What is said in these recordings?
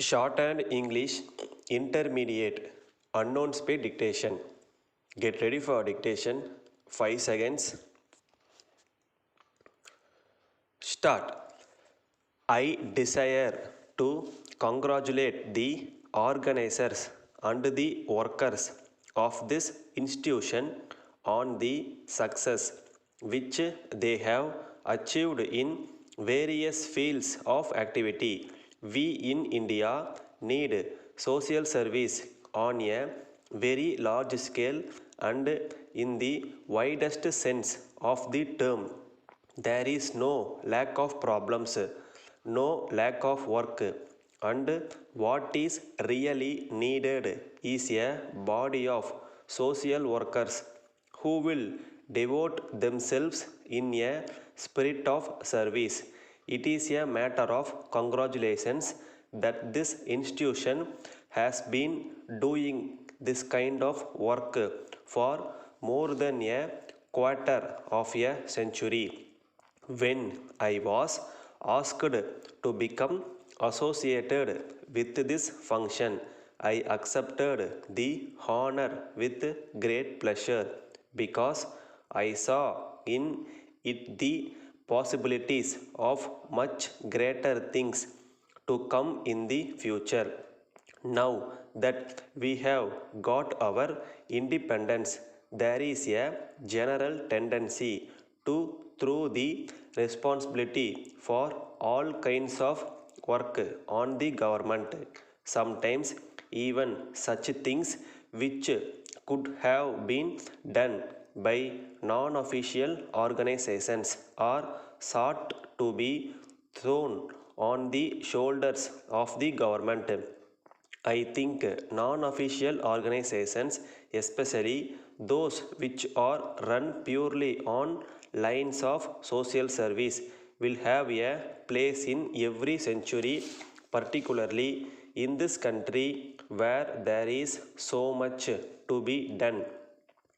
Shorthand English Intermediate Unknown Speed Dictation. Get ready for dictation. 5 seconds. Start. I desire to congratulate the organizers and the workers of this institution on the success which they have achieved in various fields of activity. We in India need social service on a very large scale and in the widest sense of the term. There is no lack of problems, no lack of work, and what is really needed is a body of social workers who will devote themselves in a spirit of service. It is a matter of congratulations that this institution has been doing this kind of work for more than a quarter of a century. When I was asked to become associated with this function, I accepted the honor with great pleasure because I saw in it the possibilities of much greater things to come in the future. Now that we have got our independence, there is a general tendency to throw the responsibility for all kinds of work on the government. Sometimes even such things which could have been done by non-official organizations are sought to be thrown on the shoulders of the government. I think non-official organizations, especially those which are run purely on lines of social service, will have a place in every century, particularly in this country where there is so much to be done.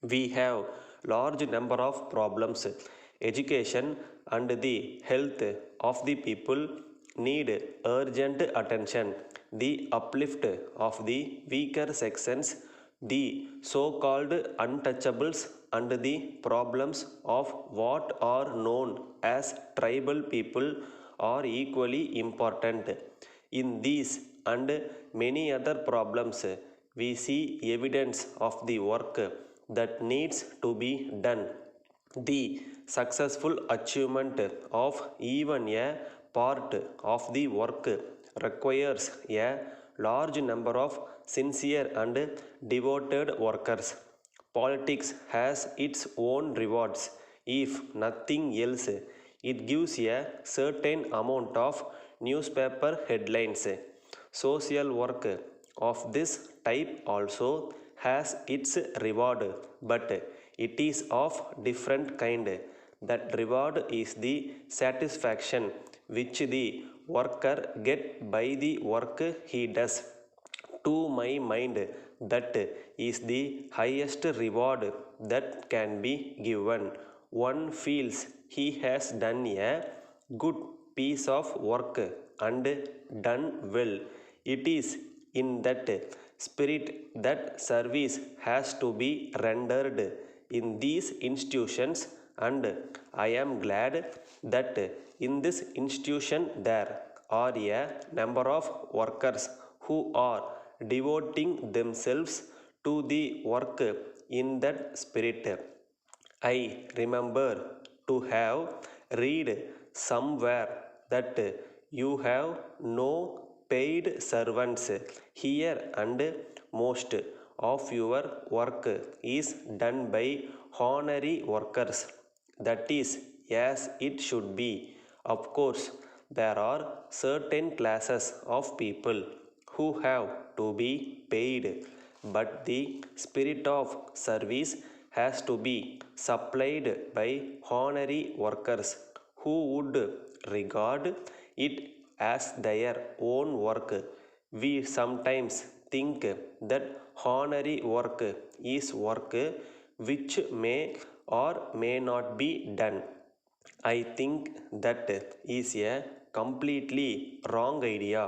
We have large number of problems. Education and the health of the people need urgent attention. The uplift of the weaker sections, the so-called untouchables, and the problems of what are known as tribal people are equally important. In these and many other problems, we see evidence of the work that needs to be done. The successful achievement of even a part of the work requires a large number of sincere and devoted workers. Politics has its own rewards. If nothing else, it gives a certain amount of newspaper headlines. Social work of this type also has its reward, but it is of different kind. That reward is the satisfaction which the worker get by the work he does. To my mind, that is the highest reward that can be given. One feels he has done a good piece of work and done well. It is in that spirit that service has to be rendered in these institutions, and I am glad that in this institution there are a number of workers who are devoting themselves to the work in that spirit. I remember to have read somewhere that you have no paid servants here and most of your work is done by honorary workers. That is as it should be. Of course, there are certain classes of people who have to be paid, but the spirit of service has to be supplied by honorary workers who would regard it as their own work. We sometimes think that honorary work is work which may or may not be done. I think that is a completely wrong idea.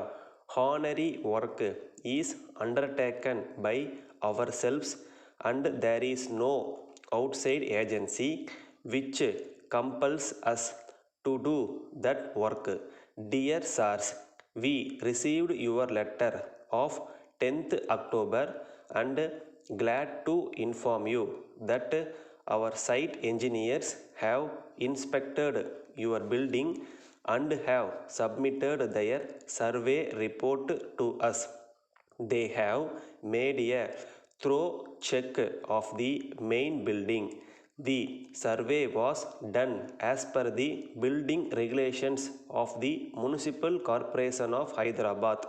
honorary work is undertaken by ourselves and there is no outside agency which compels us to do that work. Dear sirs, we received your letter of 10th October and glad to inform you that our site engineers have inspected your building and have submitted their survey report to us. They have made a thorough check of the main building. The survey was done as per the building regulations of the Municipal Corporation of Hyderabad.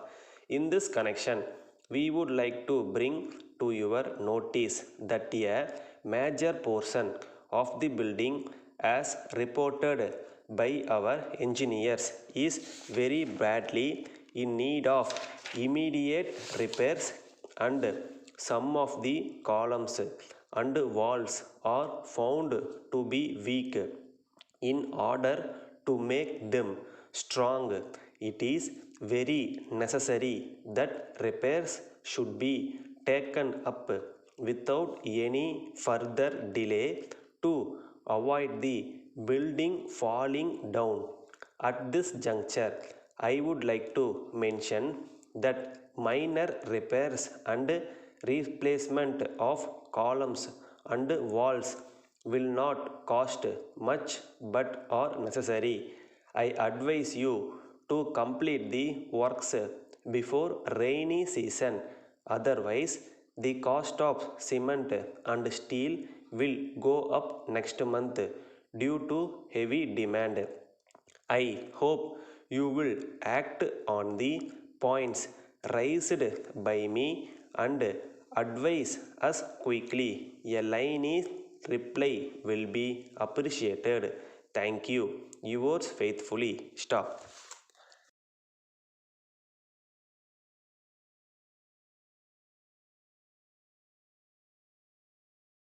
In this connection, we would like to bring to your notice that a major portion of the building as reported by our engineers is very badly in need of immediate repairs and some of the columns and walls are found to be weak. In order to make them strong, it is very necessary that repairs should be taken up without any further delay to avoid the building falling down. At this juncture, I would like to mention that minor repairs and replacement of columns and walls will not cost much but are necessary. I advise you to complete the works before rainy season. Otherwise, the cost of cement and steel will go up next month due to heavy demand. I hope you will act on the points raised by me and advise us quickly. A line is reply will be appreciated. Thank you. Yours faithfully. Stop.